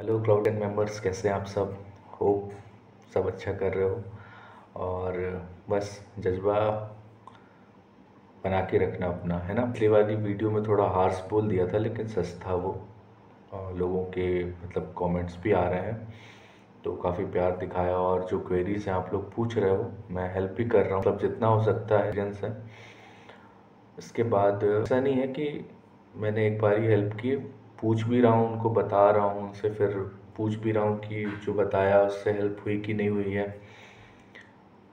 Hello cloud and members, कैसे हैं आप सब। होप सब अच्छा कर रहे हो और बस जज्बा बना के रखना अपना, है ना। पिछली वाली वीडियो में थोड़ा हार्श बोल दिया था लेकिन सच था वो। लोगों के मतलब कमेंट्स भी आ रहे हैं तो काफ़ी प्यार दिखाया और जो क्वेरीज हैं आप लोग पूछ रहे हो मैं हेल्प भी कर रहा हूँ, मतलब जितना हो सकता है एजेंस है। इसके बाद ऐसा नहीं है कि मैंने एक बार ही हेल्प की, पूछ भी रहा हूँ उनको, बता रहा हूँ उनसे, फिर पूछ भी रहा हूँ कि जो बताया उससे हेल्प हुई कि नहीं हुई है।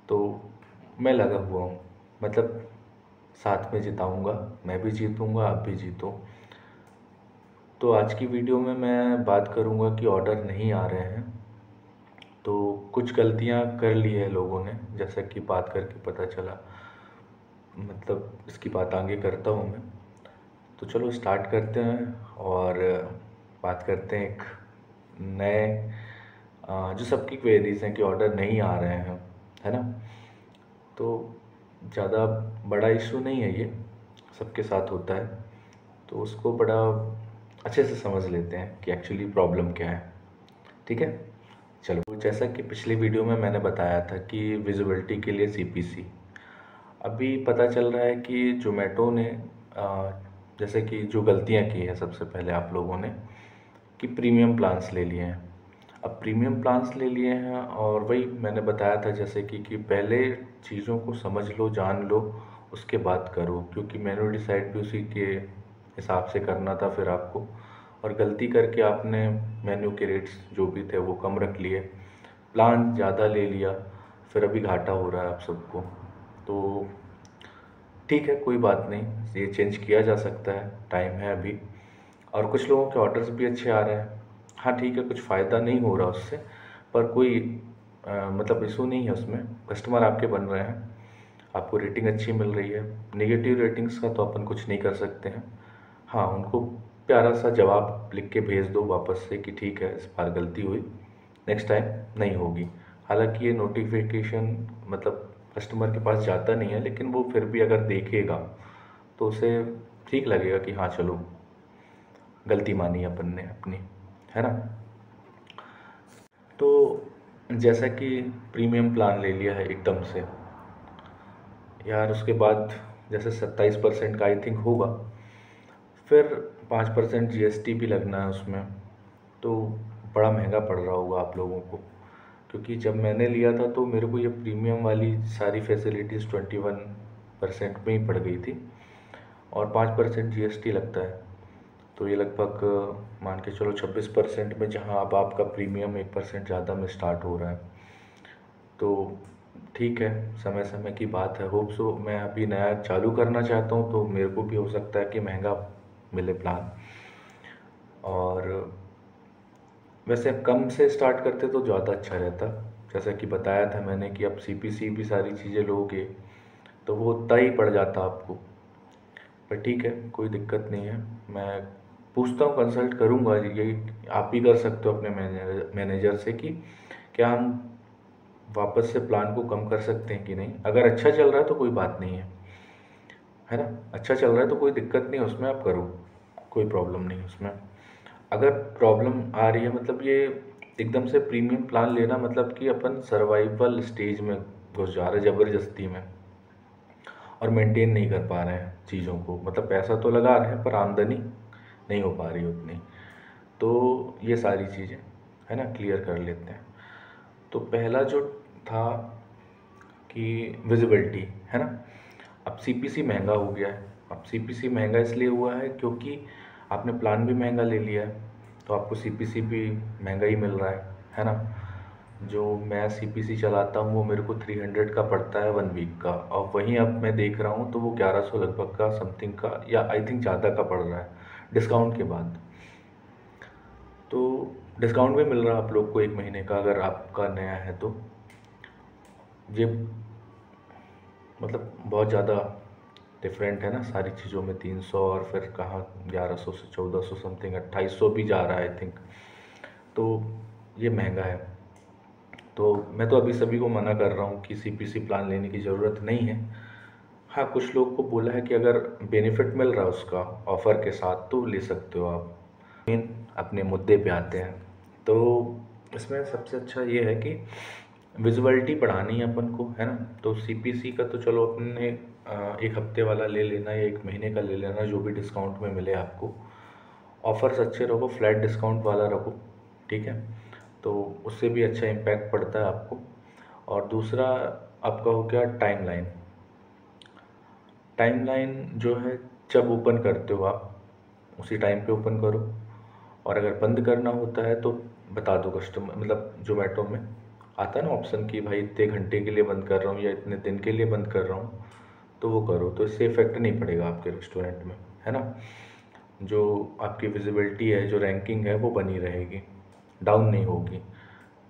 तो मैं लगा हुआ हूँ, मतलब साथ में जिताऊँगा, मैं भी जीतूँगा आप भी जीतो। तो आज की वीडियो में मैं बात करूँगा कि ऑर्डर नहीं आ रहे हैं, तो कुछ गलतियाँ कर ली है लोगों ने, जैसा कि बात करके पता चला। मतलब इसकी बात आगे करता हूँ मैं। तो चलो स्टार्ट करते हैं और बात करते हैं एक नए जो सबकी क्वेरीज हैं कि ऑर्डर नहीं आ रहे हैं, है ना। तो ज़्यादा बड़ा इशू नहीं है ये, सबके साथ होता है। तो उसको बड़ा अच्छे से समझ लेते हैं कि एक्चुअली प्रॉब्लम क्या है, ठीक है। चलो, जैसा कि पिछली वीडियो में मैंने बताया था कि विजिबिलिटी के लिए सीपीसी, अभी पता चल रहा है कि जोमेटो ने जैसे कि जो गलतियां की है सबसे पहले आप लोगों ने कि प्रीमियम प्लान्स ले लिए हैं। अब प्रीमियम प्लान्स ले लिए हैं और वही मैंने बताया था जैसे कि पहले चीज़ों को समझ लो, जान लो, उसके बाद करो, क्योंकि मेनू डिसाइड भी उसी के हिसाब से करना था फिर आपको। और गलती करके आपने मेन्यू के रेट्स जो भी थे वो कम रख लिए, प्लान ज़्यादा ले लिया, फिर अभी घाटा हो रहा है आप सबको। तो ठीक है, कोई बात नहीं, ये चेंज किया जा सकता है, टाइम है अभी। और कुछ लोगों के ऑर्डर्स भी अच्छे आ रहे हैं। हाँ ठीक है, कुछ फ़ायदा नहीं हो रहा उससे, पर कोई मतलब इशू नहीं है उसमें। कस्टमर आपके बन रहे हैं, आपको रेटिंग अच्छी मिल रही है। नेगेटिव रेटिंग्स का तो अपन कुछ नहीं कर सकते हैं। हाँ, उनको प्यारा सा जवाब लिख के भेज दो वापस से कि ठीक है इस बार गलती हुई, नेक्स्ट टाइम नहीं होगी। हालांकि ये नोटिफिकेशन मतलब कस्टमर के पास जाता नहीं है, लेकिन वो फिर भी अगर देखेगा तो उसे ठीक लगेगा कि हाँ चलो गलती मानी अपन ने अपनी, है ना। तो जैसा कि प्रीमियम प्लान ले लिया है एकदम से यार, उसके बाद जैसे 27% का आई थिंक होगा, फिर 5% जीएसटी भी लगना है उसमें, तो बड़ा महंगा पड़ रहा होगा आप लोगों को। क्योंकि जब मैंने लिया था तो मेरे को ये प्रीमियम वाली सारी फैसिलिटीज़ 21% में ही पड़ गई थी और 5% जीएसटी लगता है। तो ये लगभग मान के चलो 26% में, जहाँ अब आपका प्रीमियम 1% ज़्यादा में स्टार्ट हो रहा है। तो ठीक है, समय समय की बात है। होप सो, मैं अभी नया चालू करना चाहता हूँ तो मेरे को भी हो सकता है कि महंगा मिले प्लान। और वैसे कम से स्टार्ट करते तो ज़्यादा अच्छा रहता। जैसा कि बताया था मैंने कि अब सीपीसी भी सारी चीज़ें लोगे तो वो उतना ही पड़ जाता आपको। पर ठीक है, कोई दिक्कत नहीं है, मैं पूछता हूँ, कंसल्ट करूँगा। यही आप भी कर सकते हो अपने मैनेजर से कि क्या हम वापस से प्लान को कम कर सकते हैं कि नहीं। अगर अच्छा चल रहा है तो कोई बात नहीं है ना। अच्छा चल रहा है तो कोई दिक्कत नहीं है उसमें, आप करो, कोई प्रॉब्लम नहीं उसमें। अगर प्रॉब्लम आ रही है, मतलब ये एकदम से प्रीमियम प्लान लेना मतलब कि अपन सर्वाइवल स्टेज में घुस जा रहे हैं ज़बरदस्ती में, और मेंटेन नहीं कर पा रहे हैं चीज़ों को। मतलब पैसा तो लगा रहे हैं पर आमदनी नहीं हो पा रही उतनी। तो ये सारी चीज़ें है ना, क्लियर कर लेते हैं। तो पहला जो था कि विजिबिलिटी, है ना। अब सीपीसी महंगा हो गया है। अब सीपीसी महंगा इसलिए हुआ है क्योंकि आपने प्लान भी महंगा ले लिया है, तो आपको सीपीसी भी महंगा ही मिल रहा है ना। जो मैं सीपीसी चलाता हूँ वो मेरे को 300 का पड़ता है 1 वीक का, और वहीं अब मैं देख रहा हूँ तो वो 1100 लगभग का समथिंग का, या आई थिंक ज़्यादा का पड़ रहा है डिस्काउंट के बाद। तो डिस्काउंट भी मिल रहा है आप लोग को 1 महीने का अगर आपका नया है तो। ये मतलब बहुत ज़्यादा डिफरेंट है ना सारी चीज़ों में, 300 और फिर कहाँ 1100 से 1400 समथिंग, 2800 भी जा रहा है आई थिंक। तो ये महंगा है। तो मैं तो अभी सभी को मना कर रहा हूँ कि सीपीसी प्लान लेने की ज़रूरत नहीं है। हाँ, कुछ लोग को बोला है कि अगर बेनिफिट मिल रहा है उसका ऑफ़र के साथ तो ले सकते हो आप। मेन अपने मुद्दे पे आते हैं। तो इसमें सबसे अच्छा ये है कि विजुअलिटी बढ़ानी है अपन को, है ना। तो CPC का तो चलो अपन ने एक हफ्ते वाला ले लेना या एक महीने का ले लेना, जो भी डिस्काउंट में मिले आपको। ऑफ़र्स अच्छे रखो, फ्लैट डिस्काउंट वाला रखो, ठीक है, तो उससे भी अच्छा इम्पैक्ट पड़ता है आपको। और दूसरा आपका हो गया टाइमलाइन। टाइमलाइन जो है, जब ओपन करते हो आप उसी टाइम पे ओपन करो, और अगर बंद करना होता है तो बता दो कस्टमर, मतलब जोमेटो में आता है ना ऑप्शन कि भाई इतने घंटे के लिए बंद कर रहा हूँ या इतने दिन के लिए बंद कर रहा हूँ, तो वो करो, तो इससे इफेक्ट नहीं पड़ेगा आपके रेस्टोरेंट में, है ना। जो आपकी विजिबिलिटी है, जो रैंकिंग है, वो बनी रहेगी, डाउन नहीं होगी।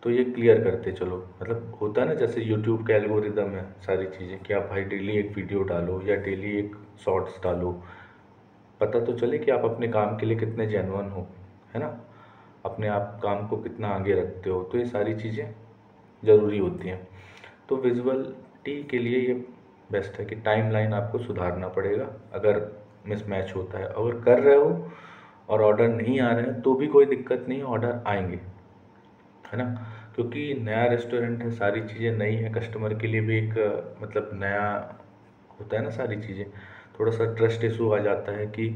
तो ये क्लियर करते चलो, मतलब होता है ना जैसे यूट्यूब का एल्गोरिदम है, सारी चीज़ें कि आप भाई डेली एक वीडियो डालो या डेली एक शॉर्ट्स डालो, पता तो चले कि आप अपने काम के लिए कितने जेन्युइन हो, है ना, अपने आप काम को कितना आगे रखते हो। तो ये सारी चीज़ें ज़रूरी होती हैं। तो विजुअलिटी के लिए ये बेस्ट है कि टाइमलाइन आपको सुधारना पड़ेगा अगर मिसमैच होता है। अगर कर रहे हो और ऑर्डर नहीं आ रहे हैं तो भी कोई दिक्कत नहीं है, ऑर्डर आएंगे, है ना। क्योंकि नया रेस्टोरेंट है, सारी चीज़ें नई है, कस्टमर के लिए भी एक मतलब नया होता है ना, सारी चीज़ें, थोड़ा सा ट्रस्ट इशू आ जाता है कि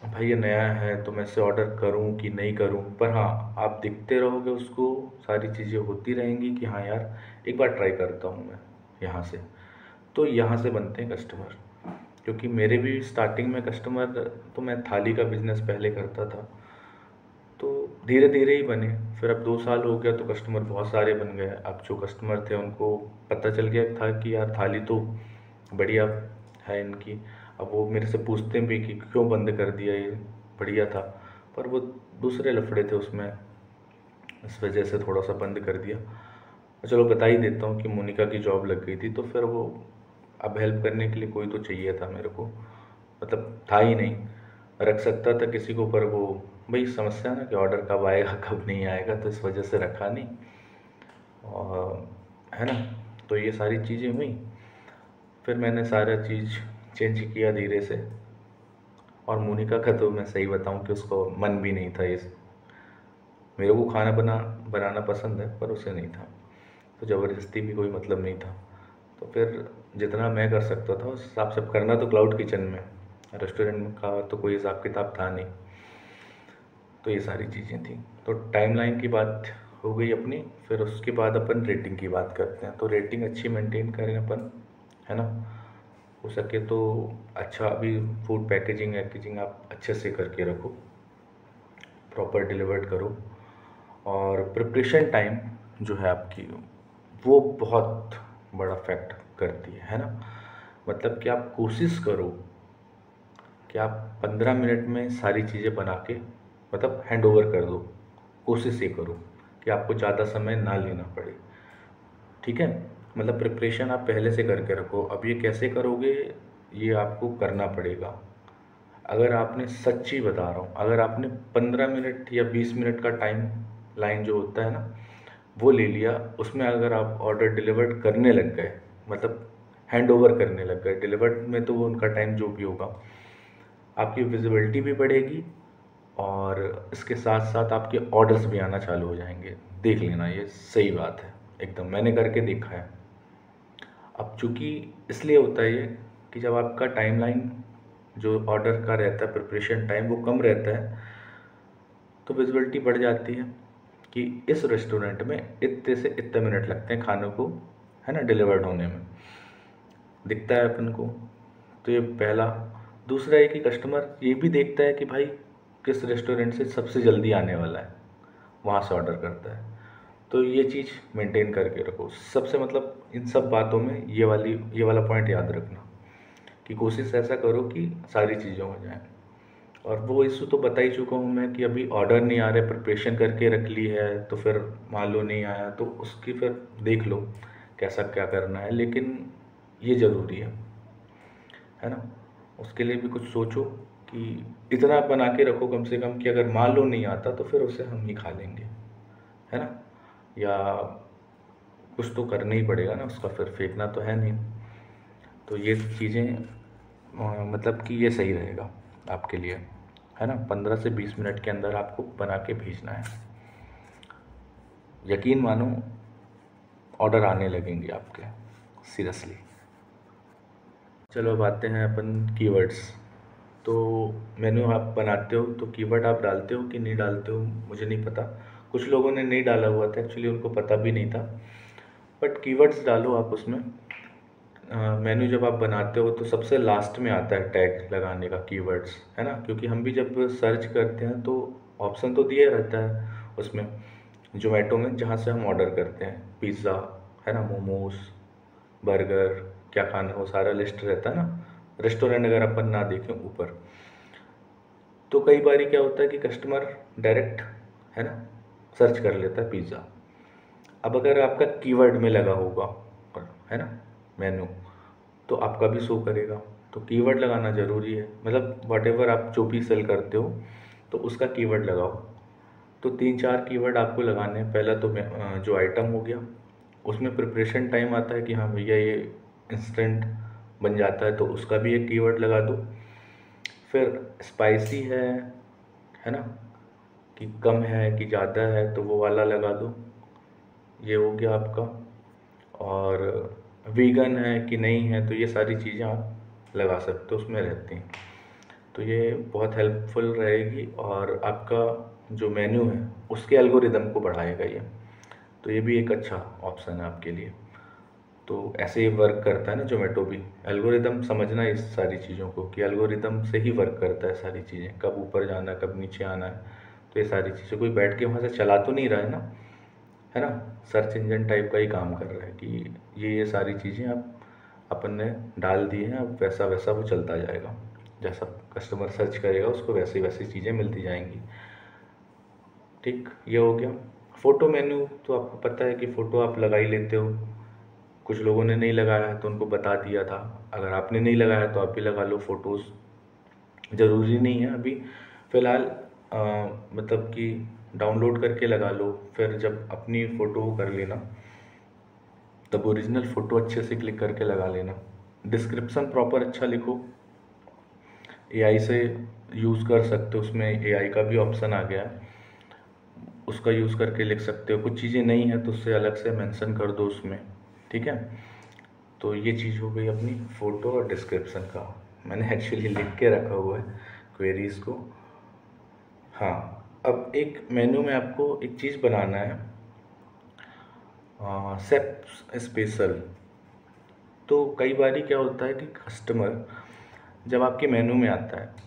भाई ये नया है तो मैं इसे ऑर्डर करूं कि नहीं करूं। पर हाँ, आप दिखते रहोगे उसको, सारी चीज़ें होती रहेंगी कि हाँ यार एक बार ट्राई करता हूं मैं यहाँ से, तो यहाँ से बनते हैं कस्टमर। क्योंकि मेरे भी स्टार्टिंग में कस्टमर, तो मैं थाली का बिज़नेस पहले करता था, तो धीरे धीरे ही बने। फिर अब 2 साल हो गया तो कस्टमर बहुत सारे बन गए। अब जो कस्टमर थे उनको पता चल गया था कि यार थाली तो बढ़िया है इनकी। अब वो मेरे से पूछते भी कि क्यों बंद कर दिया, ये बढ़िया था। पर वो दूसरे लफड़े थे उसमें, इस वजह से थोड़ा सा बंद कर दिया। चलो बता ही देता हूँ कि मोनिका की जॉब लग गई थी, तो फिर वो अब हेल्प करने के लिए कोई तो चाहिए था मेरे को, मतलब था ही नहीं, रख सकता था किसी को, पर वो भाई समस्या ना कि ऑर्डर कब आएगा कब नहीं आएगा, तो इस वजह से रखा नहीं। और है ना, तो ये सारी चीज़ें हुई। फिर मैंने सारा चीज़ चेंज किया धीरे से। और मोनिका का तो मैं सही बताऊं कि उसको मन भी नहीं था इस, मेरे को खाना बनाना पसंद है पर उसे नहीं था, तो ज़बरदस्ती भी कोई मतलब नहीं था। तो फिर जितना मैं कर सकता था उस हिसाब से करना, तो क्लाउड किचन में रेस्टोरेंट का तो कोई हिसाब किताब था नहीं। तो ये सारी चीज़ें थी। तो टाइमलाइन की बात हो गई अपनी। फिर उसके बाद अपन रेटिंग की बात करते हैं। तो रेटिंग अच्छी मेंटेन करें अपन, है ना, हो सके तो अच्छा। अभी फूड पैकेजिंग आप अच्छे से करके रखो, प्रॉपर डिलीवर्ड करो। और प्रिपरेशन टाइम जो है आपकी, वो बहुत बड़ा फैक्ट करती है ना। मतलब कि आप कोशिश करो कि आप 15 मिनट में सारी चीज़ें बना के मतलब हैंड ओवर कर दो। कोशिश ये करो कि आपको ज़्यादा समय ना लेना पड़े, ठीक है। मतलब प्रिपरेशन आप पहले से करके रखो। अब ये कैसे करोगे, ये आपको करना पड़ेगा। अगर आपने, सच्ची बता रहा हूँ, अगर आपने 15 मिनट या 20 मिनट का टाइम लाइन जो होता है ना, वो ले लिया, उसमें अगर आप ऑर्डर डिलीवर्ड करने लग गए, मतलब हैंड ओवर करने लग गए, डिलीवर्ड में तो वो उनका टाइम जो भी होगा, आपकी विजिबिलिटी भी बढ़ेगी और इसके साथ साथ आपके ऑर्डर्स भी आना चालू हो जाएंगे। देख लेना, ये सही बात है एकदम, मैंने करके देखा है। अब चूँकि इसलिए होता है ये कि जब आपका टाइमलाइन जो ऑर्डर का रहता है, प्रिपरेशन टाइम वो कम रहता है, तो विजिबिलिटी बढ़ जाती है कि इस रेस्टोरेंट में इतने से इतने मिनट लगते हैं खाने को, है ना, डिलीवर्ड होने में, दिखता है अपन को। तो ये पहला। दूसरा है कि कस्टमर ये भी देखता है कि भाई किस रेस्टोरेंट से सबसे जल्दी आने वाला है, वहाँ से ऑर्डर करता है। तो ये चीज़ मेंटेन करके रखो सबसे, मतलब इन सब बातों में ये वाला पॉइंट याद रखना कि कोशिश ऐसा करो कि सारी चीज़ें हो जाएं। और वो इशू तो बता ही चुका हूँ मैं कि अभी ऑर्डर नहीं आ रहे, प्रिपरेशन करके रख ली है, तो फिर मान लो नहीं आया तो उसकी फिर देख लो कैसा क्या करना है। लेकिन ये ज़रूरी है ना, उसके लिए भी कुछ सोचो कि इतना बना के रखो कम से कम कि अगर मान लो नहीं आता तो फिर उसे हम ही खा लेंगे, है ना। या कुछ तो करना ही पड़ेगा ना उसका, फिर फेंकना तो है नहीं। तो ये चीज़ें मतलब कि ये सही रहेगा आपके लिए। है ना। 15 से 20 मिनट के अंदर आपको बना के भेजना है। यकीन मानो ऑर्डर आने लगेंगे आपके, सीरियसली। चलो अब आते हैं अपन कीवर्ड्स। तो मेन्यू आप बनाते हो तो कीवर्ड आप डालते हो कि नहीं डालते हो मुझे नहीं पता। कुछ लोगों ने नहीं डाला हुआ था, एक्चुअली उनको पता भी नहीं था, बट कीवर्ड्स डालो आप उसमें। मेन्यू जब आप बनाते हो तो सबसे लास्ट में आता है टैग लगाने का, कीवर्ड्स, है ना। क्योंकि हम भी जब सर्च करते हैं तो ऑप्शन तो दिया रहता है उसमें जोमेटो में, जहाँ से हम ऑर्डर करते हैं पिज़्ज़ा, है ना, मोमोज, बर्गर, क्या खाना है वो सारा लिस्ट रहता है ना। रेस्टोरेंट अगर अपन ना देखें ऊपर, तो कई बार क्या होता है कि कस्टमर डायरेक्ट, है ना, सर्च कर लेता है पिज़्ज़ा। अब अगर आपका कीवर्ड में लगा होगा, है ना, मेन्यू, तो आपका भी शो करेगा। तो कीवर्ड लगाना ज़रूरी है, मतलब व्हाटएवर आप जो भी सेल करते हो तो उसका कीवर्ड लगाओ। तो 3-4 कीवर्ड आपको लगाने हैं। पहला तो जो आइटम हो गया, उसमें प्रिपरेशन टाइम आता है कि हाँ भैया ये इंस्टेंट बन जाता है, तो उसका भी एक कीवर्ड लगा दो। फिर स्पाइसी है ना, कि कम है कि ज़्यादा है, तो वो वाला लगा दो। ये हो गया आपका। और वीगन है कि नहीं है, तो ये सारी चीज़ें आप लगा सकते हो, उसमें रहती हैं। तो ये बहुत हेल्पफुल रहेगी और आपका जो मेन्यू है उसके एल्गोरिदम को बढ़ाएगा ये। तो ये भी एक अच्छा ऑप्शन है आपके लिए। तो ऐसे ही वर्क करता है ना जोमेटो भी। एल्गोरिदम समझना इस सारी चीज़ों को, कि एल्गोरिदम से ही वर्क करता है सारी चीज़ें, कब ऊपर जाना है कब नीचे आना है। तो ये सारी चीज़ें कोई बैठ के वहाँ से चला तो नहीं रहा है ना, है ना। सर्च इंजन टाइप का ही काम कर रहा है कि ये सारी चीज़ें आप अपन ने डाल दी हैं, अब वैसा वैसा वो चलता जाएगा। जैसा कस्टमर सर्च करेगा उसको वैसी वैसी चीज़ें मिलती जाएंगी। ठीक, ये हो गया। फ़ोटो मेन्यू तो आपको पता है कि फ़ोटो आप लगा ही लेते हो। कुछ लोगों ने नहीं लगाया है तो उनको बता दिया था। अगर आपने नहीं लगाया तो आप भी लगा लो फ़ोटोज़। ज़रूरी नहीं है अभी फ़िलहाल, मतलब कि डाउनलोड करके लगा लो, फिर जब अपनी फ़ोटो कर लेना तब ओरिजिनल फ़ोटो अच्छे से क्लिक करके लगा लेना। डिस्क्रिप्शन प्रॉपर अच्छा लिखो। एआई से यूज़ कर सकते हो, उसमें एआई का भी ऑप्शन आ गया है, उसका यूज़ करके लिख सकते हो। कुछ चीज़ें नहीं है तो उससे अलग से मेंशन कर दो उसमें, ठीक है। तो ये चीज़ हो गई अपनी फ़ोटो और डिस्क्रिप्शन का। मैंने एक्चुअली लिख के रखा हुआ है क्वेरीज़ को। हाँ, अब एक मेन्यू में आपको एक चीज़ बनाना है, सेप स्पेशल। तो कई बार क्या होता है कि कस्टमर जब आपके मेन्यू में आता है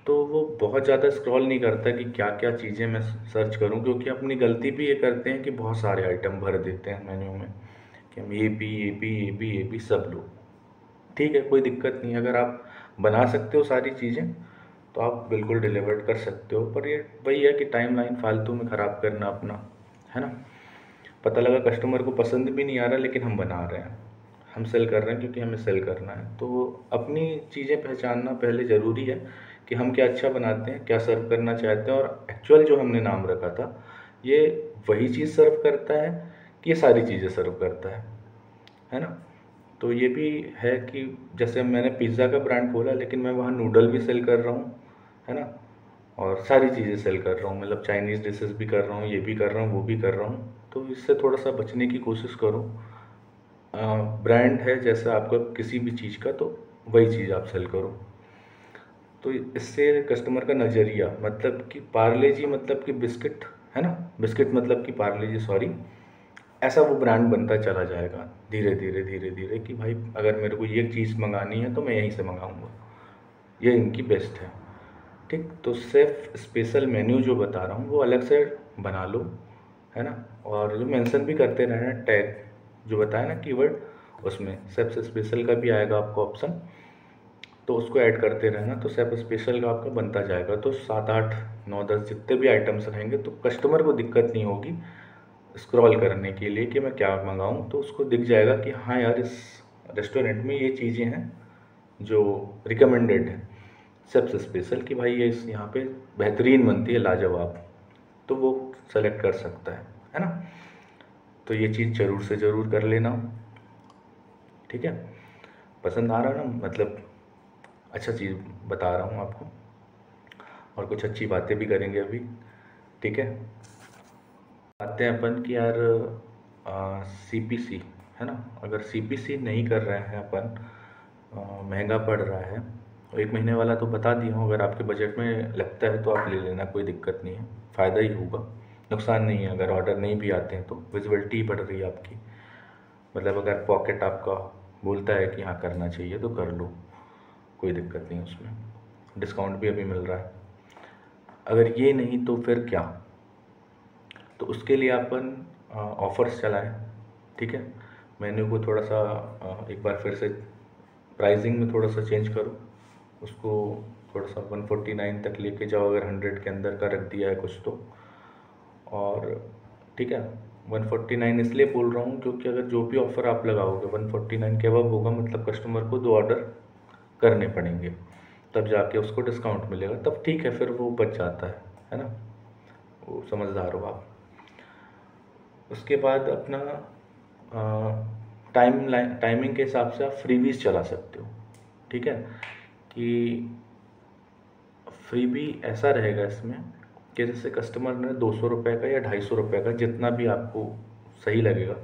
तो वो बहुत ज़्यादा स्क्रॉल नहीं करता कि क्या क्या चीज़ें मैं सर्च करूं, क्योंकि अपनी गलती भी ये करते हैं कि बहुत सारे आइटम भर देते हैं मेन्यू में, कि हम ये भी सब लो। ठीक है, कोई दिक्कत नहीं, अगर आप बना सकते हो सारी चीज़ें तो आप बिल्कुल डिलीवर कर सकते हो। पर ये वही है कि टाइमलाइन फालतू में ख़राब करना अपना, है ना। पता लगा कस्टमर को पसंद भी नहीं आ रहा, लेकिन हम बना रहे हैं, हम सेल कर रहे हैं क्योंकि हमें सेल करना है। तो अपनी चीज़ें पहचानना पहले ज़रूरी है कि हम क्या अच्छा बनाते हैं, क्या सर्व करना चाहते हैं, और एक्चुअल जो हमने नाम रखा था ये वही चीज़ सर्व करता है कि ये सारी चीज़ें सर्व करता है ना। तो ये भी है कि जैसे मैंने पिज़्ज़ा का ब्रांड खोला, लेकिन मैं वहाँ नूडल भी सेल कर रहा हूँ, है ना, और सारी चीज़ें सेल कर रहा हूँ, मतलब चाइनीज़ डिशेस भी कर रहा हूँ, ये भी कर रहा हूँ, वो भी कर रहा हूँ। तो इससे थोड़ा सा बचने की कोशिश करो। ब्रांड है जैसा आपका किसी भी चीज़ का, तो वही चीज़ आप सेल करो। तो इससे कस्टमर का नज़रिया, मतलब कि पार्ले जी मतलब कि बिस्किट, है ना, बिस्किट मतलब कि पार्ले जी, सॉरी, ऐसा वो ब्रांड बनता चला जाएगा धीरे धीरे धीरे धीरे, कि भाई अगर मेरे को ये चीज़ मंगानी है तो मैं यहीं से मंगाऊंगा, ये इनकी बेस्ट है। ठीक, तो सिर्फ स्पेशल मेन्यू जो बता रहा हूँ वो अलग से बना लो, है ना। और जो मेंशन भी करते रहना, टैग जो बताया ना कीवर्ड, उसमें सिर्फ स्पेशल का भी आएगा आपको ऑप्शन, तो उसको ऐड करते रहना, तो सिर्फ स्पेशल का आपका बनता जाएगा। तो 7, 8, 9, 10 जितने भी आइटम्स रहेंगे तो कस्टमर को दिक्कत नहीं होगी स्क्रॉल करने के लिए कि मैं क्या मंगाऊं। तो उसको दिख जाएगा कि हाँ यार, इस रेस्टोरेंट में ये चीज़ें हैं जो रिकमेंडेड है, सबसे स्पेशल, कि भाई ये इस यहाँ पे बेहतरीन बनती है, लाजवाब। तो वो सेलेक्ट कर सकता है ना। तो ये चीज़ ज़रूर से ज़रूर कर लेना, ठीक है। पसंद आ रहा ना, मतलब अच्छा चीज़ बता रहा हूँ आपको। और कुछ अच्छी बातें भी करेंगे अभी, ठीक है। आते हैं अपन कि यार CPC है ना, अगर CPC नहीं कर रहे हैं अपन, महंगा पड़ रहा है, तो 1 महीने वाला तो बता दिया हूँ, अगर आपके बजट में लगता है तो आप ले लेना, कोई दिक्कत नहीं है, फ़ायदा ही होगा, नुकसान नहीं है। अगर ऑर्डर नहीं भी आते हैं तो विजिबिलिटी बढ़ रही है आपकी, मतलब अगर पॉकेट आपका बोलता है कि हाँ करना चाहिए तो कर लो, कोई दिक्कत नहीं उसमें, डिस्काउंट भी अभी मिल रहा है। अगर ये नहीं तो फिर क्या, तो उसके लिए अपन ऑफ़र्स चलाएं, ठीक है। मेन्यू को थोड़ा सा एक बार फिर से प्राइसिंग में थोड़ा सा चेंज करो, उसको थोड़ा सा 149 तक लेके जाओ, अगर 100 के अंदर का रख दिया है कुछ तो। और ठीक है, 149 इसलिए बोल रहा हूँ क्योंकि अगर जो भी ऑफ़र आप लगाओगे 149 के अबव होगा, मतलब कस्टमर को 2 ऑर्डर करने पड़ेंगे, तब जाके उसको डिस्काउंट मिलेगा, तब ठीक है, फिर वो बच जाता है ना, वो समझदार हो आप। उसके बाद अपना टाइमिंग के हिसाब से आप फ्रीबीज चला सकते हो, ठीक है। कि फ्रीबी ऐसा रहेगा इसमें कि जैसे कस्टमर ने 200 रुपये का या 250 रुपये का, जितना भी आपको सही लगेगा,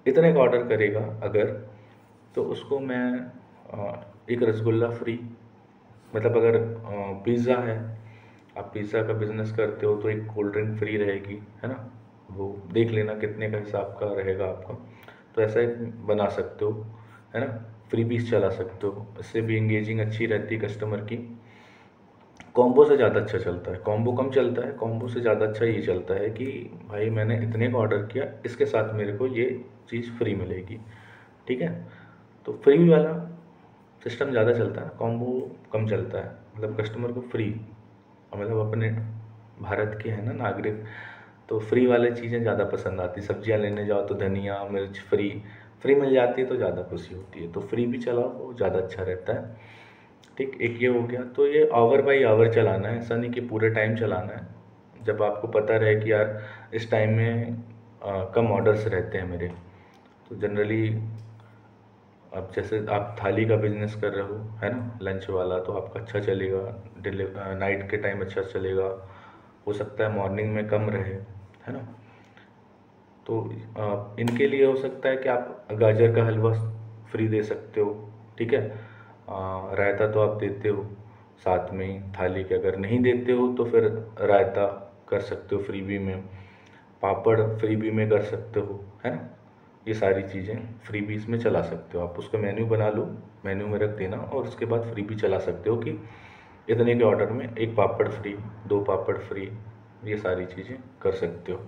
इतने का ऑर्डर करेगा अगर, तो उसको मैं एक रसगुल्ला फ्री, मतलब अगर पिज़्ज़ा है, आप पिज़्ज़ा का बिज़नेस करते हो तो एक कोल्ड ड्रिंक फ्री रहेगी, है ना, वो देख लेना कितने का हिसाब का रहेगा आपका, तो ऐसा एक बना सकते हो, है ना, फ्री पीस चला सकते हो, इससे भी इंगेजिंग अच्छी रहती है कस्टमर की। कॉम्बो से ज़्यादा अच्छा चलता है, कॉम्बो कम चलता है, कॉम्बो से ज़्यादा अच्छा ये चलता है कि भाई मैंने इतने का ऑर्डर किया, इसके साथ मेरे को ये चीज़ फ्री मिलेगी, ठीक है। तो फ्री वाला सिस्टम ज़्यादा चलता है, कॉम्बो कम चलता है, मतलब कस्टमर को फ्री, मतलब अपने भारत के हैं ना नागरिक, तो फ्री वाले चीज़ें ज़्यादा पसंद आती, सब्जियां लेने जाओ तो धनिया मिर्च फ्री मिल जाती है तो ज़्यादा खुशी होती है, तो फ्री भी चलाओ वो ज़्यादा अच्छा रहता है, ठीक। एक ये हो गया, तो ये आवर बाई आवर चलाना है, ऐसा नहीं कि पूरे टाइम चलाना है। जब आपको पता रहे कि यार इस टाइम में कम ऑर्डर्स रहते हैं मेरे, तो जनरली अब जैसे आप थाली का बिजनेस कर रहे हो, है ना, लंच वाला, तो आपका अच्छा चलेगा, नाइट के टाइम अच्छा चलेगा, हो सकता है मॉर्निंग में कम रहे, है ना। तो इनके लिए हो सकता है कि आप गाजर का हलवा फ्री दे सकते हो, ठीक है। रायता तो आप देते हो साथ में ही थाली के, अगर नहीं देते हो तो फिर रायता कर सकते हो फ्रीबी में, पापड़ फ्रीबी में कर सकते हो, है ना। ये सारी चीज़ें फ्रीबीज में चला सकते हो आप, उसका मेन्यू बना लो, मेन्यू में रख देना, और उसके बाद फ्रीबी चला सकते हो कि इतने के ऑर्डर में 1 पापड़ फ्री, 2 पापड़ फ्री, ये सारी चीज़ें कर सकते हो,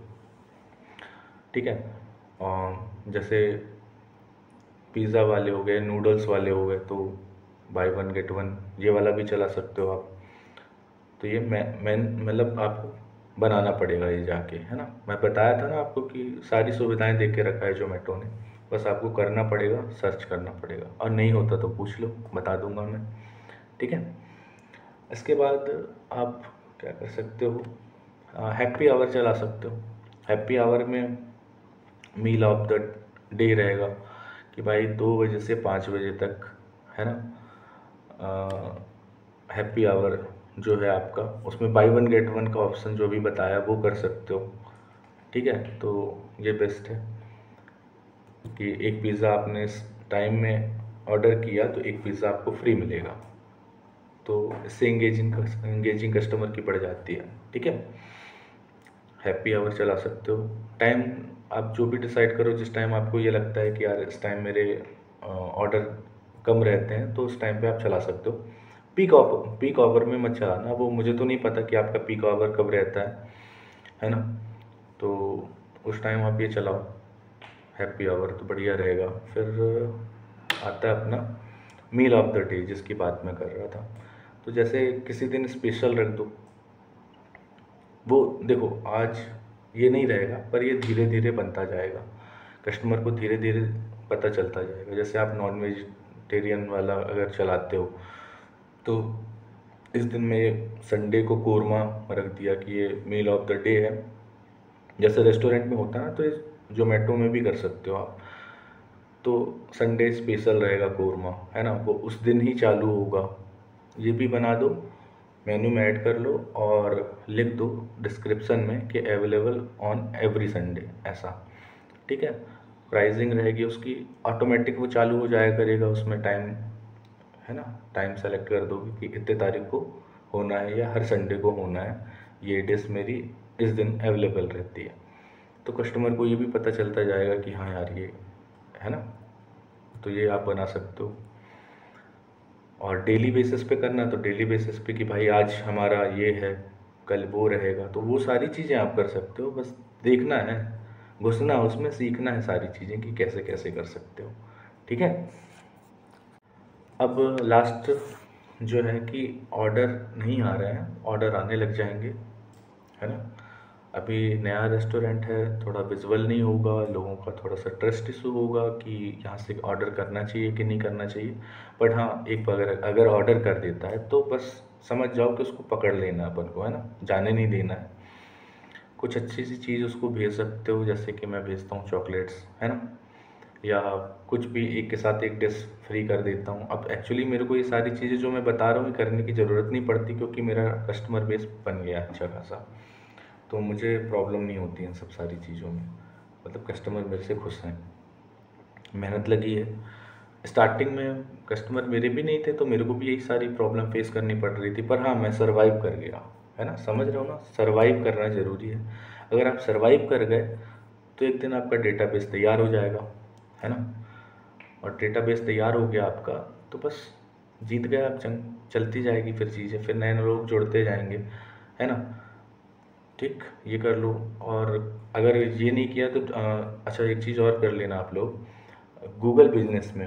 ठीक है। जैसे पिज़्ज़ा वाले हो गए, नूडल्स वाले हो गए, तो बाय 1 गेट 1 ये वाला भी चला सकते हो आप। तो ये मैं मतलब आपको बनाना पड़ेगा ये जाके, है ना। मैं बताया था ना आपको कि सारी सुविधाएं दे के रखा है जोमेटो ने, बस आपको करना पड़ेगा, सर्च करना पड़ेगा, और नहीं होता तो पूछ लो, बता दूंगा मैं, ठीक है। इसके बाद आप क्या कर सकते हो, हैप्पी आवर चला सकते हो। हैप्पी आवर में मील ऑफ द डे रहेगा कि भाई 2 बजे से 5 बजे तक, है ना, हैप्पी आवर जो है आपका, उसमें बाय 1 गेट 1 का ऑप्शन जो भी बताया वो कर सकते हो, ठीक है। तो ये बेस्ट है कि एक पिज़्ज़ा आपने इस टाइम में ऑर्डर किया तो एक पिज़्ज़ा आपको फ्री मिलेगा, तो इससे इंगेजिंग कस्टमर की बढ़ जाती है, ठीक है। हैप्पी आवर चला सकते हो, टाइम आप जो भी डिसाइड करो, जिस टाइम आपको ये लगता है कि यार इस टाइम मेरे ऑर्डर कम रहते हैं, तो उस टाइम पे आप चला सकते हो। पीक आवर में मत चलाना, वो मुझे तो नहीं पता कि आपका पीक आवर कब रहता है ना, तो उस टाइम आप ये चलाओ हैप्पी आवर, तो बढ़िया रहेगा। फिर आता है अपना मील ऑफ द डे, जिसकी बात मैं कर रहा था। तो जैसे किसी दिन स्पेशल रख दो, वो देखो आज ये नहीं रहेगा, पर ये धीरे धीरे बनता जाएगा, कस्टमर को धीरे धीरे पता चलता जाएगा। जैसे आप नॉन वेजिटेरियन वाला अगर चलाते हो, तो इस दिन में संडे को कोरमा रख दिया कि ये मील ऑफ द डे है, जैसे रेस्टोरेंट में होता है ना, तो इस जोमेटो में भी कर सकते हो आप। तो संडे स्पेशल रहेगा कोरमा, है ना, वो उस दिन ही चालू होगा, ये भी बना दो। मेन्यू में ऐड कर लो और लिख दो डिस्क्रिप्शन में कि अवेलेबल ऑन एवरी संडे, ऐसा, ठीक है। प्राइसिंग रहेगी उसकी, ऑटोमेटिक वो चालू हो जाया करेगा, उसमें टाइम है ना, टाइम सेलेक्ट कर दोगे कि इतने तारीख को होना है या हर संडे को होना है, ये डिश मेरी इस दिन अवेलेबल रहती है। तो कस्टमर को ये भी पता चलता जाएगा कि हाँ यार ये है ना। तो ये आप बना सकते हो। और डेली बेसिस पे करना तो डेली बेसिस पे कि भाई आज हमारा ये है, कल वो रहेगा, तो वो सारी चीज़ें आप कर सकते हो। बस देखना है, घुसना उसमें, सीखना है सारी चीज़ें कि कैसे कैसे कर सकते हो, ठीक है। अब लास्ट जो है कि ऑर्डर नहीं आ रहे हैं, ऑर्डर आने लग जाएंगे, है ना। अभी नया रेस्टोरेंट है, थोड़ा विजुअल नहीं होगा, लोगों का थोड़ा सा ट्रस्ट इशू होगा कि यहाँ से ऑर्डर करना चाहिए कि नहीं करना चाहिए। बट हाँ, एक बार अगर ऑर्डर कर देता है तो बस समझ जाओ कि उसको पकड़ लेना है अपन को, है ना, जाने नहीं देना है। कुछ अच्छी सी चीज़ उसको भेज सकते हो, जैसे कि मैं भेजता हूँ चॉकलेट्स, है ना, या कुछ भी एक के साथ एक डिश फ्री कर देता हूँ। अब एक्चुअली मेरे को ये सारी चीज़ें जो मैं बता रहा हूँ करने की ज़रूरत नहीं पड़ती, क्योंकि मेरा कस्टमर बेस बन गया अच्छा खासा, तो मुझे प्रॉब्लम नहीं होती इन सब सारी चीज़ों में। मतलब कस्टमर मेरे से खुश हैं, मेहनत लगी है। स्टार्टिंग में कस्टमर मेरे भी नहीं थे, तो मेरे को भी यही सारी प्रॉब्लम फेस करनी पड़ रही थी, पर हाँ मैं सर्वाइव कर गया, है ना, समझ रहे हो ना, सर्वाइव करना ज़रूरी है। अगर आप सर्वाइव कर गए तो एक दिन आपका डेटाबेस तैयार हो जाएगा, है ना। और डेटाबेस तैयार हो गया आपका तो बस जीत गए आप जंग, चलती जाएगी फिर चीज़ें, फिर नए लोग जुड़ते जाएंगे, है ना। ठीक, ये कर लो। और अगर ये नहीं किया तो अच्छा एक चीज़ और कर लेना आप लोग, गूगल बिजनेस में,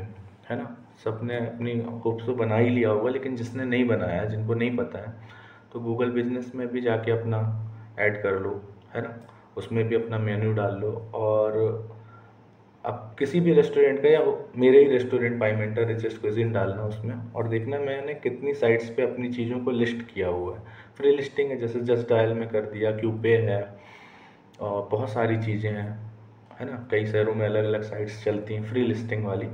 है ना, सबने अपनी होप्स तो बना ही लिया होगा, लेकिन जिसने नहीं बनाया, जिनको नहीं पता है, तो गूगल बिजनेस में भी जाके अपना ऐड कर लो, है ना, उसमें भी अपना मेन्यू डाल लो। और आप किसी भी रेस्टोरेंट का या मेरे ही रेस्टोरेंट पाई मेंटर रिचेस्ट क्विजीन डालना उसमें, और देखना मैंने कितनी साइट्स पे अपनी चीज़ों को लिस्ट किया हुआ है। फ्री लिस्टिंग है, जैसे जस्ट डायल में कर दिया, क्यूपे है, और बहुत सारी चीज़ें हैं, है ना, कई शहरों में अलग अलग साइट्स चलती हैं फ्री लिस्टिंग वाली,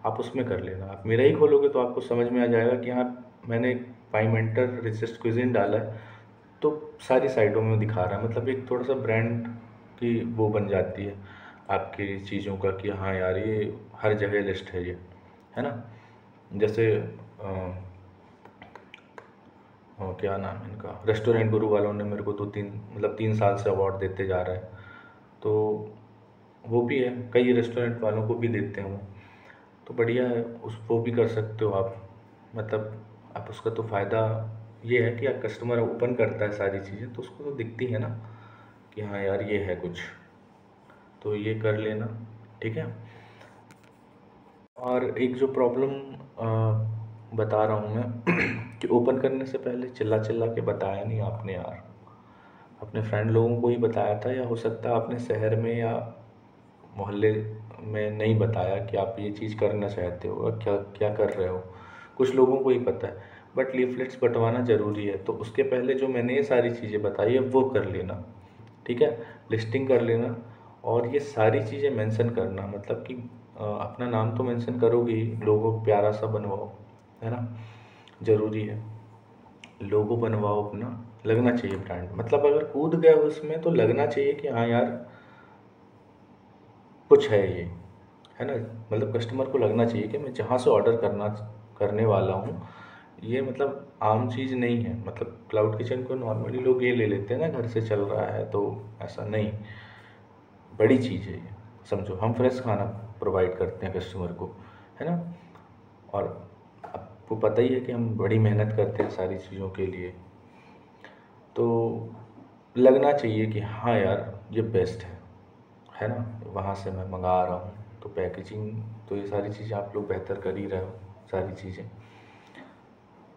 आप उसमें कर लेना। आप मेरा ही खोलोगे तो आपको समझ में आ जाएगा कि हाँ मैंने पाई मेंटर रिचेस्ट क्विजीन डाला है, तो सारी साइटों में दिखा रहा है। मतलब एक थोड़ा सा ब्रांड की वो बन जाती है आपकी चीज़ों का कि हाँ यार ये हर जगह लिस्ट है ये, है ना। जैसे क्या नाम है इनका, रेस्टोरेंट गुरु वालों ने मेरे को 3 साल से अवार्ड देते जा रहे हैं, तो वो भी है, कई रेस्टोरेंट वालों को भी देते हैं वो, तो बढ़िया है, उस वो भी कर सकते हो आप। मतलब आप उसका तो फ़ायदा ये है कि कस्टमर ओपन करता है सारी चीज़ें, तो उसको तो दिखती है ना कि हाँ यार ये है कुछ, तो ये कर लेना, ठीक है। और एक जो प्रॉब्लम बता रहा हूँ मैं कि ओपन करने से पहले चिल्ला चिल्ला के बताया नहीं आपने यार, अपने फ्रेंड लोगों को ही बताया था, या हो सकता है आपने शहर में या मोहल्ले में नहीं बताया कि आप ये चीज़ करना चाहते हो और क्या क्या कर रहे हो। कुछ लोगों को ही पता है, बट लीफलेट्स बंटवाना ज़रूरी है, तो उसके पहले जो मैंने ये सारी चीज़ें बताई है वो कर लेना, ठीक है। लिस्टिंग कर लेना, और ये सारी चीज़ें मेंशन करना, मतलब कि अपना नाम तो मेंशन करोगे ही, लोगो प्यारा सा बनवाओ, है ना, ज़रूरी है। लोगो बनवाओ अपना, लगना चाहिए ब्रांड, मतलब अगर कूद गए उसमें तो लगना चाहिए कि हाँ यार कुछ है ये, है ना। मतलब कस्टमर को लगना चाहिए कि मैं जहाँ से ऑर्डर करने वाला हूँ, ये मतलब आम चीज़ नहीं है। मतलब क्लाउड किचन को नॉर्मली लोग ये ले लेते हैं ना, घर से चल रहा है, तो ऐसा नहीं, बड़ी चीज़ है ये, समझो। हम फ्रेश खाना प्रोवाइड करते हैं कस्टमर को, है ना। और आपको पता ही है कि हम बड़ी मेहनत करते हैं सारी चीज़ों के लिए, तो लगना चाहिए कि हाँ यार ये बेस्ट है ना, वहाँ से मैं मंगा रहा हूँ। तो पैकेजिंग, तो ये सारी चीज़ें आप लोग बेहतर कर ही रहे हो, सारी चीज़ें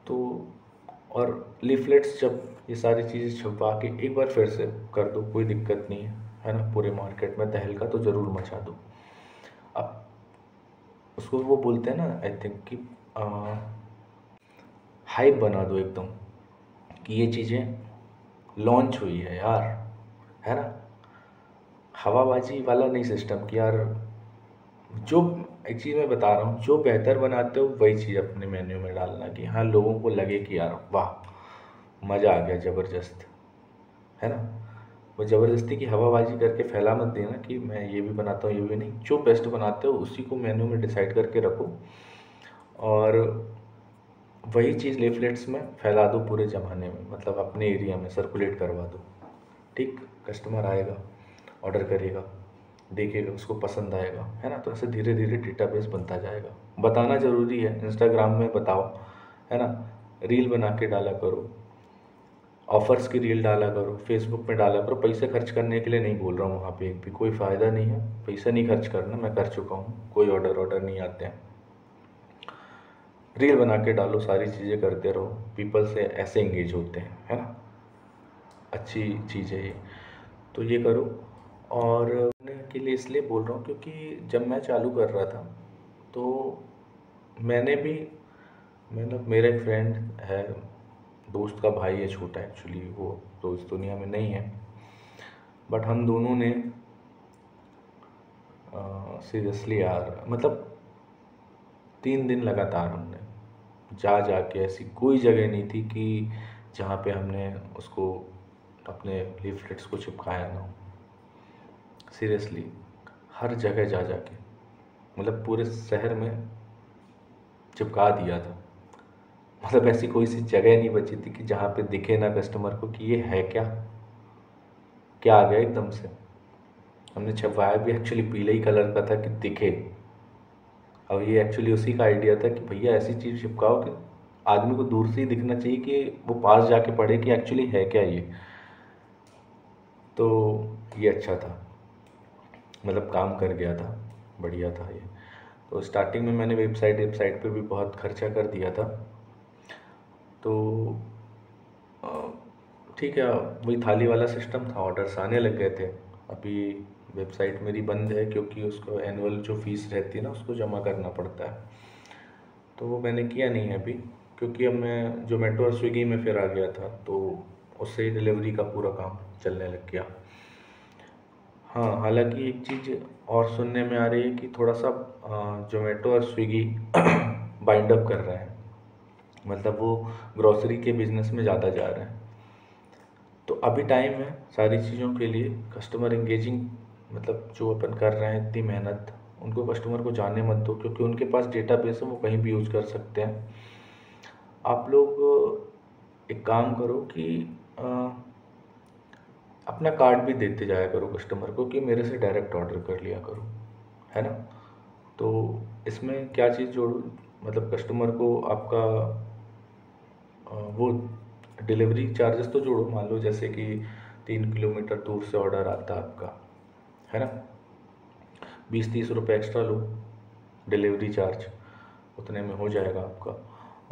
तो। और लीफलेट्स जब ये सारी चीज़ें छपवा के एक बार फिर से कर दो, कोई दिक्कत नहीं है ना, पूरे मार्केट में तहलका तो ज़रूर मचा दो। अब उसको वो बोलते हैं ना, आई थिंक कि हाइप बना दो एकदम, कि ये चीज़ें लॉन्च हुई है यार, है ना। हवाबाजी वाला नहीं सिस्टम कि यार, जो एक चीज़ मैं बता रहा हूँ, जो बेहतर बनाते हो वही चीज़ अपने मेन्यू में डालना, कि हाँ लोगों को लगे कि यार वाह मज़ा आ गया ज़बरदस्त, है ना। वो ज़बरदस्ती की हवाबाजी करके फैला मत देना कि मैं ये भी बनाता हूँ ये भी नहीं, जो बेस्ट बनाते हो उसी को मेन्यू में डिसाइड करके रखो और वही चीज़ लीफलेट्स में फैला दो पूरे ज़माने में, मतलब अपने एरिया में सर्कुलेट करवा दो। ठीक, कस्टमर आएगा, ऑर्डर करेगा, देखेगा, उसको पसंद आएगा, है ना। तो ऐसे धीरे धीरे डेटाबेस बनता जाएगा। बताना ज़रूरी है, इंस्टाग्राम में बताओ, है ना, रील बना के डाला करो, ऑफ़र्स की रील डाला करो, फेसबुक में डाला करो। पैसे खर्च करने के लिए नहीं बोल रहा हूँ, वहाँ पे एक भी कोई फ़ायदा नहीं है, पैसा नहीं खर्च करना, मैं कर चुका हूँ, कोई ऑर्डर नहीं आते हैं। रील बना के डालो, सारी चीज़ें करते रहो, पीपल से ऐसे इंगेज होते हैं, है ना। अच्छी चीज़ है ये, तो ये करो। और के लिए इसलिए बोल रहा हूँ क्योंकि जब मैं चालू कर रहा था तो मैंने भी, मतलब मेरा एक फ्रेंड है, दोस्त का भाई है छोटा, एक्चुअली वो तो इस दुनिया में नहीं है, बट हम दोनों ने सीरियसली यार, मतलब 3 दिन लगातार हमने जा के, ऐसी कोई जगह नहीं थी कि जहाँ पे हमने उसको अपने लीफलेट्स को चिपकाया ना हो। सीरियसली हर जगह जा के, मतलब पूरे शहर में चिपका दिया था। मतलब ऐसी कोई सी जगह नहीं बची थी कि जहाँ पे दिखे ना कस्टमर को कि ये है क्या, क्या आ गया एकदम से। हमने छपवाया भी एक्चुअली पीले ही कलर का था कि दिखे। अब ये एक्चुअली उसी का आइडिया था कि भैया ऐसी चीज़ चिपकाओ कि आदमी को दूर से ही दिखना चाहिए कि वो पास जाके पढ़े कि एक्चुअली है क्या ये। तो ये अच्छा था, मतलब काम कर गया था, बढ़िया था ये। तो स्टार्टिंग में मैंने वेबसाइट पे भी बहुत खर्चा कर दिया था। तो ठीक है, वही थाली वाला सिस्टम था, ऑर्डर्स आने लग गए थे। अभी वेबसाइट मेरी बंद है क्योंकि उसको एनुअल जो फ़ीस रहती है ना उसको जमा करना पड़ता है, तो वो मैंने किया नहीं है अभी, क्योंकि अब मैं जोमेटो और स्विगी में फिर आ गया था, तो उससे ही डिलीवरी का पूरा काम चलने लग गया। हाँ, हालांकि एक चीज़ और सुनने में आ रही है कि थोड़ा सा जोमेटो और स्विगी बाइंड अप कर रहे हैं, मतलब वो ग्रॉसरी के बिज़नेस में ज़्यादा जा रहे हैं। तो अभी टाइम है सारी चीज़ों के लिए, कस्टमर इंगेजिंग, मतलब जो अपन कर रहे हैं इतनी मेहनत, उनको कस्टमर को जाने मत दो, क्योंकि उनके पास डेटाबेस है, वो कहीं भी यूज़ कर सकते हैं। आप लोग एक काम करो कि अपना कार्ड भी देते जाया करो कस्टमर को कि मेरे से डायरेक्ट ऑर्डर कर लिया करो, है ना। तो इसमें क्या चीज़ जोड़ो, मतलब कस्टमर को आपका वो डिलीवरी चार्जेस तो जोड़ो। मान लो जैसे कि 3 किलोमीटर दूर से ऑर्डर आता है आपका, है ना, 20-30 रुपये एक्स्ट्रा लो डिलीवरी चार्ज, उतने में हो जाएगा आपका।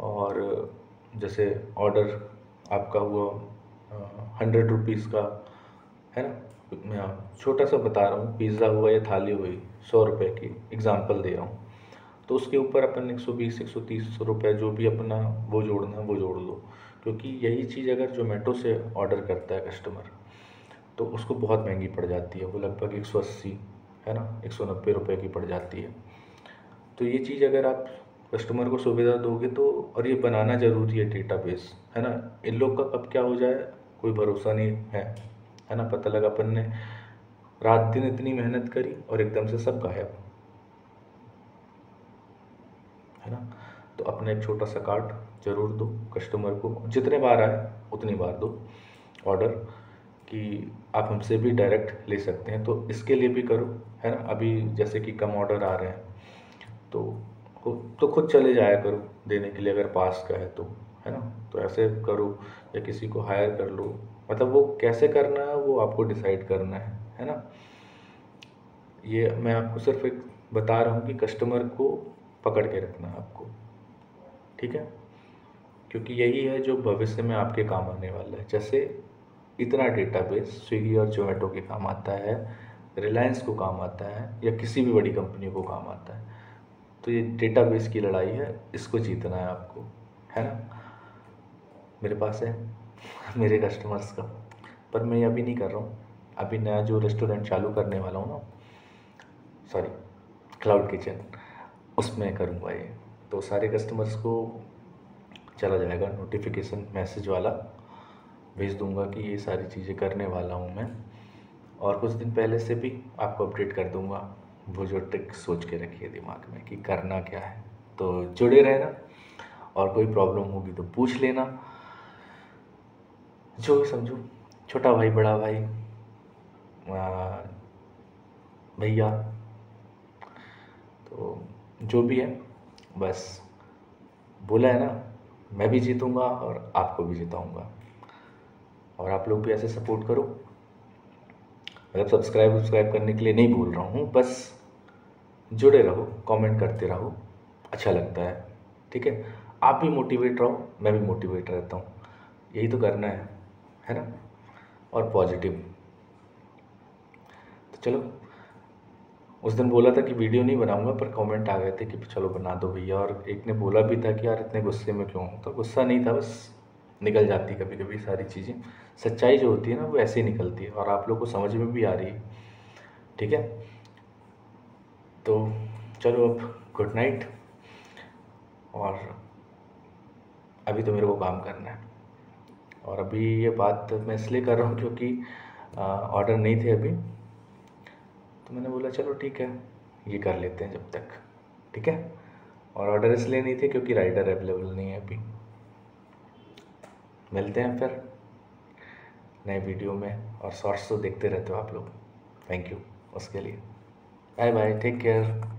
और जैसे ऑर्डर आपका हुआ 100 रुपीज़ का, है ना, मैं छोटा सा बता रहा हूँ, पिज़्ज़ा हुआ या थाली हुई 100 रुपये की, एग्ज़ाम्पल दे रहा हूँ, तो उसके ऊपर अपन 120-130 रुपये जो भी अपना वो जोड़ना है वो जोड़ लो। क्योंकि यही चीज़ अगर जोमेटो से ऑर्डर करता है कस्टमर तो उसको बहुत महंगी पड़ जाती है, वो लगभग 180, है ना, 190 रुपये की पड़ जाती है। तो ये चीज़ अगर आप कस्टमर को सुविधा दोगे तो, और ये बनाना ज़रूरी है डेटाबेस, है ना। इन लोग का कब क्या हो जाए कोई भरोसा नहीं है ना। पता लगा अपन ने रात दिन इतनी मेहनत करी और एकदम से सब गायब, है ना। तो अपना एक छोटा सा कार्ड ज़रूर दो कस्टमर को, जितने बार आए उतनी बार दो ऑर्डर, कि आप हमसे भी डायरेक्ट ले सकते हैं। तो इसके लिए भी करो, है ना। अभी जैसे कि कम ऑर्डर आ रहे हैं तो खुद चले जाया करो देने के लिए, अगर पास का है तो, है ना। तो ऐसे करो या किसी को हायर कर लो, मतलब वो कैसे करना है वो आपको डिसाइड करना है ना। ये मैं आपको सिर्फ एक बता रहा हूँ कि कस्टमर को पकड़ के रखना है आपको, ठीक है, क्योंकि यही है जो भविष्य में आपके काम आने वाला है। जैसे इतना डेटाबेस स्विगी और जोमेटो के काम आता है, रिलायंस को काम आता है, या किसी भी बड़ी कंपनी को काम आता है, तो ये डेटाबेस की लड़ाई है, इसको जीतना है आपको, है ना। मेरे पास है मेरे कस्टमर्स का, पर मैं ये अभी नहीं कर रहा हूँ। अभी नया जो रेस्टोरेंट चालू करने वाला हूँ ना, सॉरी, क्लाउड किचन, उसमें करूँगा ये। तो सारे कस्टमर्स को चला जाएगा नोटिफिकेशन मैसेज वाला, भेज दूंगा कि ये सारी चीज़ें करने वाला हूँ मैं, और कुछ दिन पहले से भी आपको अपडेट कर दूंगा। वो जो ट्रिक सोच के रखिए दिमाग में कि करना क्या है, तो जुड़े रहना, और कोई प्रॉब्लम होगी तो पूछ लेना, जो भी समझो, छोटा भाई, बड़ा भाई, भैया, तो जो भी है, बस बोला है ना, मैं भी जीतूंगा और आपको भी जिताऊंगा, और आप लोग भी ऐसे सपोर्ट करो। मतलब सब्सक्राइब करने के लिए नहीं बोल रहा हूँ, बस जुड़े रहो, कमेंट करते रहो, अच्छा लगता है, ठीक है। आप भी मोटिवेट रहो, मैं भी मोटिवेट रहता हूँ, यही तो करना है ना, और पॉजिटिव। तो चलो, उस दिन बोला था कि वीडियो नहीं बनाऊंगा, पर कमेंट आ गए थे कि चलो बना दो भैया, और एक ने बोला भी था कि यार इतने गुस्से में क्यों हूँ, तो गुस्सा नहीं था, बस निकल जाती कभी कभी सारी चीज़ें। सच्चाई जो होती है ना वो ऐसे ही निकलती है, और आप लोग को समझ में भी आ रही है, ठीक है। तो चलो अब गुड नाइट, और अभी तो मेरे को काम करना है, और अभी ये बात मैं इसलिए कर रहा हूँ क्योंकि ऑर्डर नहीं थे अभी, तो मैंने बोला चलो ठीक है, ये कर लेते हैं जब तक, ठीक है। और ऑर्डर इसलिए नहीं थे क्योंकि राइडर अवेलेबल नहीं है अभी। मिलते हैं फिर नए वीडियो में, और शॉर्ट्स तो देखते रहते हो आप लोग, थैंक यू उसके लिए। Bye bye, take care.